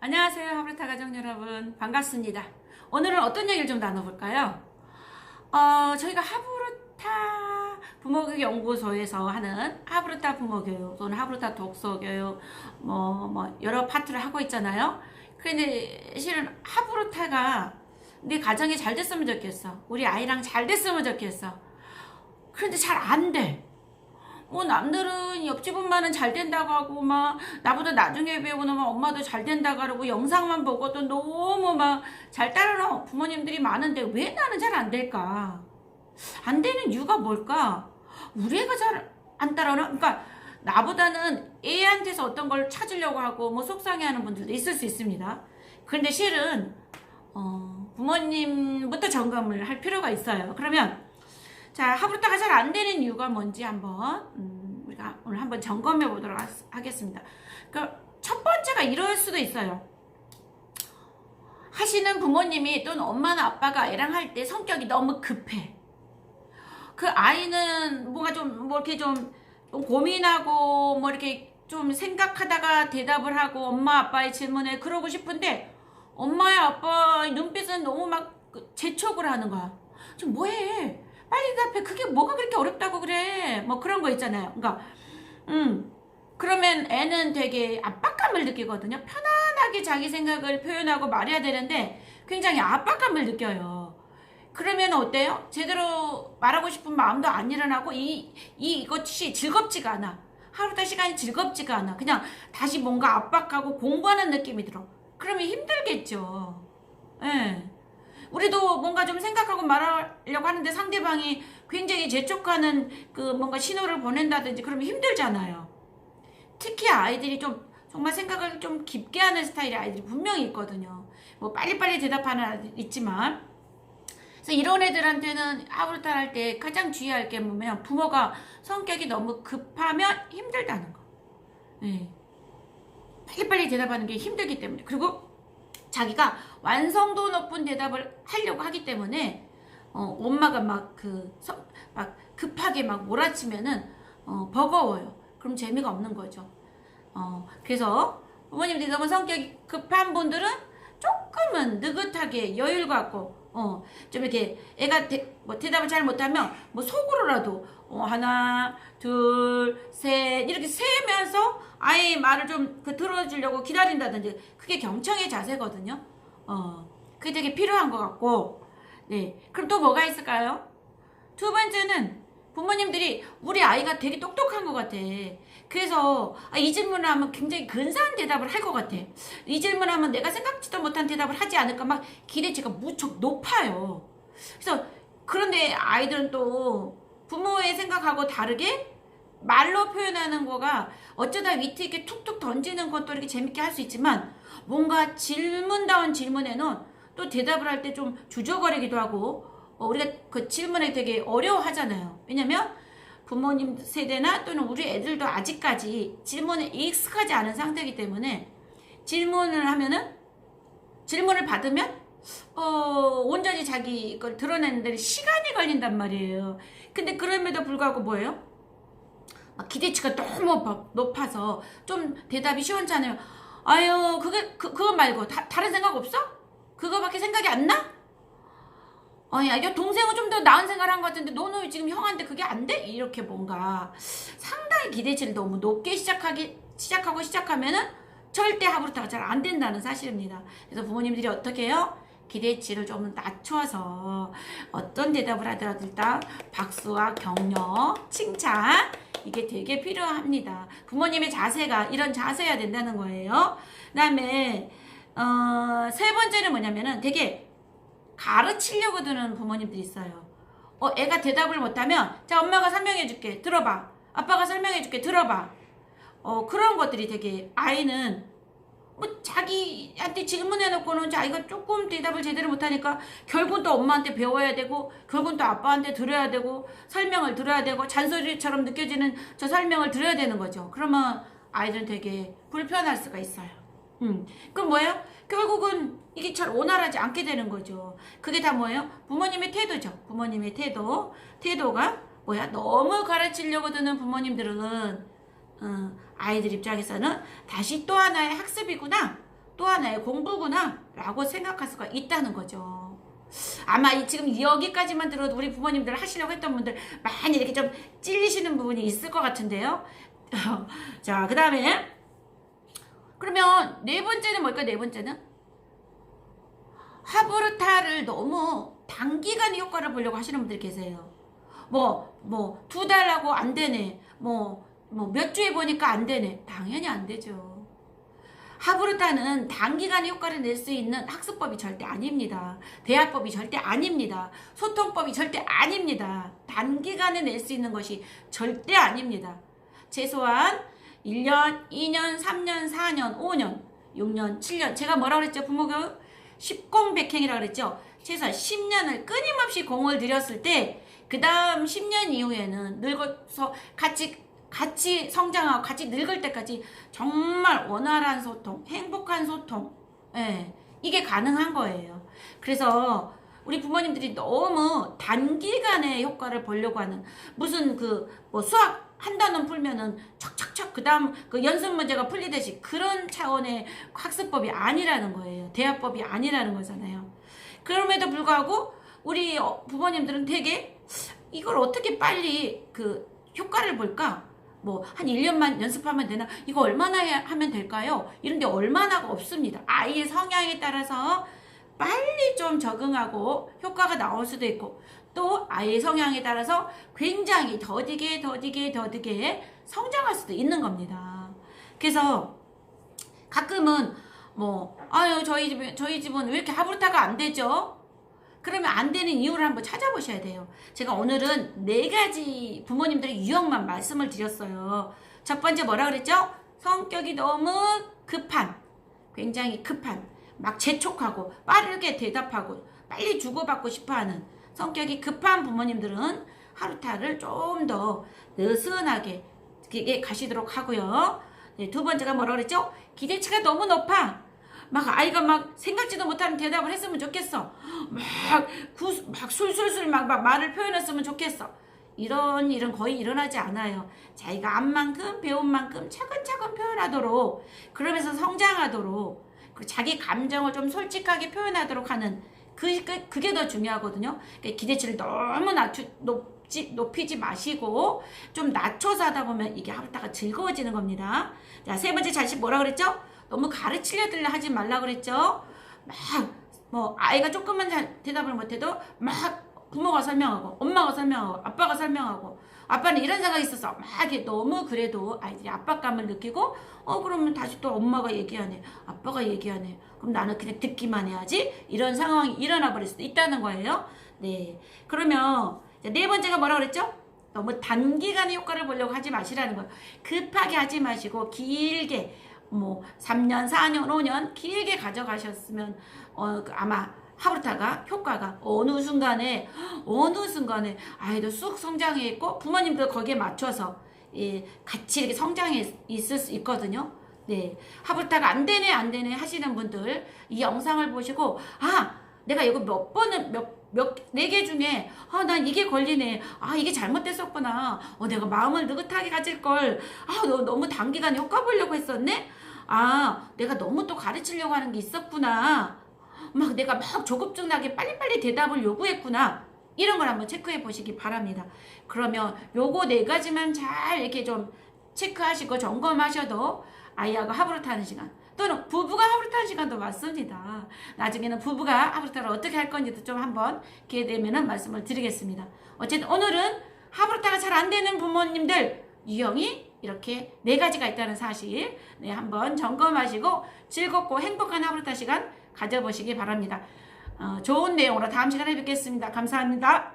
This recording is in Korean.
안녕하세요. 하브르타 가족 여러분. 반갑습니다. 오늘은 어떤 얘기를 좀 나눠볼까요? 저희가 하브르타 부모교육 연구소에서 하는 하브르타 부모교육 또는 하브르타 독서교육 여러 파트를 하고 있잖아요. 근데 실은 하브르타가 내 가정이 잘 됐으면 좋겠어. 우리 아이랑 잘 됐으면 좋겠어. 그런데 잘 안 돼. 남들은 옆집 엄마는 잘 된다고 하고 막 나보다 나중에 배우는 막 엄마도 잘 된다고 하고 영상만 보고도 너무 막 잘 따르는 부모님들이 많은데 왜 나는 잘 안 될까? 안 되는 이유가 뭘까? 우리 애가 잘 안 따라오나? 그러니까 나보다는 애한테서 어떤 걸 찾으려고 하고 뭐 속상해하는 분들도 있을 수 있습니다. 그런데 실은 부모님부터 점검을 할 필요가 있어요. 그러면 자, 하브르타가 잘 안 되는 이유가 뭔지 한번 우리가 오늘 한번 점검해 보도록 하겠습니다. 그러니까 첫 번째가 이럴 수도 있어요. 하시는 부모님이 또는 엄마나 아빠가 애랑 할 때 성격이 너무 급해. 그 아이는 뭔가 좀 뭐 이렇게 좀 고민하고 뭐 이렇게 좀 생각하다가 대답을 하고 엄마 아빠의 질문에 그러고 싶은데 엄마의 아빠의 눈빛은 너무 막 재촉을 하는 거야. 지금 뭐해? 빨리 대답해. 그게 뭐가 그렇게 어렵다고 그래. 뭐 그런 거 있잖아요. 그러니까 그러면 애는 되게 압박감을 느끼거든요. 편안하게 자기 생각을 표현하고 말해야 되는데 굉장히 압박감을 느껴요. 그러면 어때요? 제대로 말하고 싶은 마음도 안 일어나고 이것이 즐겁지가 않아. 하루다 시간이 즐겁지가 않아. 그냥 다시 뭔가 압박하고 공부하는 느낌이 들어. 그러면 힘들겠죠. 예. 우리도 뭔가 좀 생각하고 말하려고 하는데 상대방이 굉장히 재촉하는 그 뭔가 신호를 보낸다든지 그러면 힘들잖아요. 특히 아이들이 좀 정말 생각을 좀 깊게 하는 스타일의 아이들이 분명히 있거든요. 뭐 빨리빨리 대답하는 아이들 있지만 그래서 이런 애들한테는 하브르타를 할 때 가장 주의할 게 뭐냐면 부모가 성격이 너무 급하면 힘들다는 거. 네. 빨리빨리 대답하는 게 힘들기 때문에. 그리고 자기가 완성도 높은 대답을 하려고 하기 때문에 엄마가 막 급하게 막 몰아치면은 버거워요. 그럼 재미가 없는 거죠. 그래서 부모님들이 너무 성격이 급한 분들은 조금은 느긋하게 여유를 갖고 좀 이렇게 애가 대답을 잘 못하면 뭐 속으로라도 하나 둘 셋 이렇게 세면서 아이의 말을 좀 들어주려고 기다린다든지 그게 경청의 자세거든요. 그게 되게 필요한 것 같고 네 그럼 또 뭐가 있을까요? 두 번째는 부모님들이 우리 아이가 되게 똑똑한 것 같아. 그래서 이 질문을 하면 굉장히 근사한 대답을 할 것 같아. 이 질문을 하면 내가 생각지도 못한 대답을 하지 않을까 막 기대치가 무척 높아요. 그래서 그런데 아이들은 또 부모의 생각하고 다르게 말로 표현하는 거가 어쩌다 위트 있게 툭툭 던지는 것도 이렇게 재밌게 할 수 있지만 뭔가 질문다운 질문에는 또 대답을 할 때 좀 주저거리기도 하고 우리가 그 질문에 되게 어려워하잖아요. 왜냐면 부모님 세대나 또는 우리 애들도 아직까지 질문에 익숙하지 않은 상태이기 때문에 질문을 하면은 질문을 받으면 온전히 자기 걸 드러내는 데 시간이 걸린단 말이에요. 근데 그럼에도 불구하고 뭐예요? 기대치가 너무 높아서 좀 대답이 시원찮아요. 아유 그거 말고 다른 생각 없어? 그거밖에 생각이 안 나? 야 동생은 좀 더 나은 생각을 한 것 같은데 너는 지금 형한테 그게 안 돼? 이렇게 뭔가 상당히 기대치를 너무 높게 시작하면은 절대 하브르타가 잘 안 된다는 사실입니다. 그래서 부모님들이 어떻게 해요? 기대치를 좀 낮춰서 어떤 대답을 하더라도 일단 박수와 격려, 칭찬 이게 되게 필요합니다. 부모님의 자세가 이런 자세여야 된다는 거예요. 그 다음에 세 번째는 뭐냐면은 되게 가르치려고 드는 부모님들이 있어요. 애가 대답을 못하면 자 엄마가 설명해 줄게 들어봐. 아빠가 설명해 줄게 들어봐. 그런 것들이 되게 아이는 뭐 자기한테 질문해놓고는 자기가 조금 대답을 제대로 못하니까 결국은 또 엄마한테 배워야 되고 결국은 또 아빠한테 들어야 되고 설명을 들어야 되고 잔소리처럼 느껴지는 저 설명을 들어야 되는 거죠. 그러면 아이들은 되게 불편할 수가 있어요. 그럼 뭐예요? 결국은 이게 잘 원활하지 않게 되는 거죠. 그게 다 뭐예요? 부모님의 태도죠. 부모님의 태도가 뭐야? 너무 가르치려고 드는 부모님들은 아이들 입장에서는 다시 또 하나의 학습이구나. 또 하나의 하나의 공부구나 라고 생각할 수가 있다는 거죠. 아마 지금 여기까지만 들어도 우리 부모님들 하시려고 했던 분들 많이 이렇게 좀 찔리시는 부분이 있을 것 같은데요. 자, 그 다음에 그러면 네 번째는 뭘까요? 네 번째는 하브르타를 너무 단기간 효과를 보려고 하시는 분들이 계세요. 뭐 2달하고 안 되네. 몇 주에 보니까 안 되네. 당연히 안 되죠. 하브르타는 단기간에 효과를 낼 수 있는 학습법이 절대 아닙니다. 대화법이 절대 아닙니다. 소통법이 절대 아닙니다. 단기간에 낼 수 있는 것이 절대 아닙니다. 최소한 1년, 2년, 3년, 4년, 5년, 6년, 7년. 제가 뭐라 그랬죠? 부모교육 10공백행이라고 그랬죠? 최소한 10년을 끊임없이 공을 들였을 때 그 다음 10년 이후에는 늙어서 같이 성장하고 같이 늙을 때까지 정말 원활한 소통, 행복한 소통, 이게 가능한 거예요. 그래서 우리 부모님들이 너무 단기간에 효과를 보려고 하는 무슨 수학 한 단원 풀면은 척척척 그 다음 연습 문제가 풀리듯이 그런 차원의 학습법이 아니라는 거예요. 대화법이 아니라는 거잖아요. 그럼에도 불구하고 우리 부모님들은 되게 이걸 어떻게 빨리 효과를 볼까? 한 1년만 연습하면 되나? 이거 얼마나 하면 될까요? 이런데 얼마나가 없습니다. 아이의 성향에 따라서 빨리 좀 적응하고 효과가 나올 수도 있고 또 아이의 성향에 따라서 굉장히 더디게 성장할 수도 있는 겁니다. 그래서 가끔은 저희 집은 왜 이렇게 하브르타가 안 되죠? 그러면 안 되는 이유를 한번 찾아보셔야 돼요. 제가 오늘은 4가지 부모님들의 유형만 말씀을 드렸어요. 첫 번째 뭐라 그랬죠? 성격이 너무 굉장히 급한, 막 재촉하고 빠르게 대답하고 빨리 주고받고 싶어하는 성격이 급한 부모님들은 하루타를 좀 더 느슨하게 가시도록 하고요. 네, 두 번째가 뭐라 그랬죠? 기대치가 너무 높아. 아이가 생각지도 못하는 대답을 했으면 좋겠어. 술술술 말을 표현했으면 좋겠어. 이런 일은 거의 일어나지 않아요. 자기가 안 만큼 배운 만큼 차근차근 표현하도록, 그러면서 성장하도록, 자기 감정을 좀 솔직하게 표현하도록 하는 그게 더 중요하거든요. 기대치를 너무 높이지 마시고 좀 낮춰서 하다 보면 이게 하루다가 즐거워지는 겁니다. 자, 세 번째 자식 뭐라 그랬죠? 너무 가르치려들려 하지 말라 그랬죠? 아이가 조금만 잘 대답을 못해도 부모가 설명하고 엄마가 설명하고 아빠가 설명하고 아빠는 이런 생각이 있었어. 이게 너무 그래도 아이들이 압박감을 느끼고 그러면 다시 또 엄마가 얘기하네. 아빠가 얘기하네. 그럼 나는 그냥 듣기만 해야지. 이런 상황이 일어나 버릴 수도 있다는 거예요. 네. 그러면 네 번째가 뭐라 그랬죠? 너무 단기간에 효과를 보려고 하지 마시라는 거예요. 급하게 하지 마시고 길게 3년, 4년, 5년 길게 가져가셨으면 아마 하브르타가 효과가 어느 순간에 아이도 쑥 성장했고 부모님도 거기에 맞춰서 같이 이렇게 성장해 있을 수 있거든요. 네, 하브르타가 안 되네 하시는 분들 이 영상을 보시고 내가 이거 네 개 중에 난 이게 걸리네. 이게 잘못됐었구나. 내가 마음을 느긋하게 가질걸. 너무 단기간에 효과 보려고 했었네. 내가 너무 또 가르치려고 하는 게 있었구나. 내가 조급증나게 빨리빨리 대답을 요구했구나. 이런 걸 한번 체크해 보시기 바랍니다. 그러면 요거 4가지만 잘 이렇게 좀 체크하시고 점검하셔도 아이하고 하브르타 하는 시간 또는 부부가 하브르타 하는 시간도 맞습니다. 나중에는 부부가 하브르타를 어떻게 할 건지도 좀 한번 기회 되면은 말씀을 드리겠습니다. 어쨌든 오늘은 하브르타가 잘 안 되는 부모님들 유형이 이렇게 4가지가 있다는 사실 한번 점검하시고 즐겁고 행복한 하브르타 시간 가져보시기 바랍니다. 좋은 내용으로 다음 시간에 뵙겠습니다. 감사합니다.